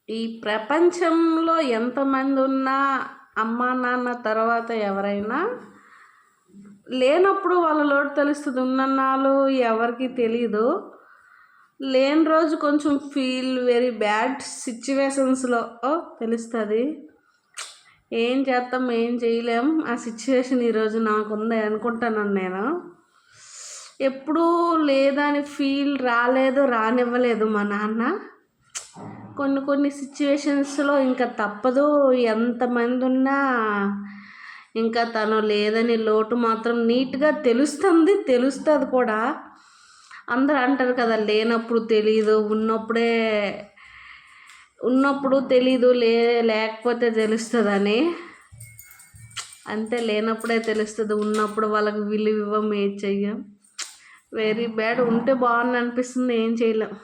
ఈ ప్రపంచంలో ఎంతమంది ఉన్నా అమ్మా నాన్న తర్వాత ఎవరైనా లేనప్పుడు వాళ్ళ లోటు తెలుస్తుంది. ఉన్నన్నాళ్ళు ఎవరికి తెలీదు. లేని రోజు కొంచెం ఫీల్ వెరీ బ్యాడ్ సిచ్యువేషన్స్లో తెలుస్తుంది. ఏం చేస్తాం, ఏం చేయలేం. ఆ సిచ్యువేషన్ ఈరోజు నాకుంది అనుకుంటున్నాను. నేను ఎప్పుడూ లేదని ఫీల్ రాలేదు, రానివ్వలేదు మా నాన్న. కొన్ని సిచ్యువేషన్స్లో ఇంకా తప్పదు. ఎంతమంది ఉన్నా ఇంకా తను లేదని లోటు మాత్రం నీట్గా తెలుస్తుంది కూడా. అందరూ అంటారు కదా, లేనప్పుడు తెలీదు, ఉన్నప్పుడు తెలీదు, లేకపోతే తెలుస్తుందని. అంతే, లేనప్పుడే తెలుస్తుంది. ఉన్నప్పుడు వాళ్ళకి విలువ ఇవ్వం, ఏం చెయ్యం. Very bad. ఉంటే బాగుంది అనిపిస్తుంది, ఏం చేయలేం.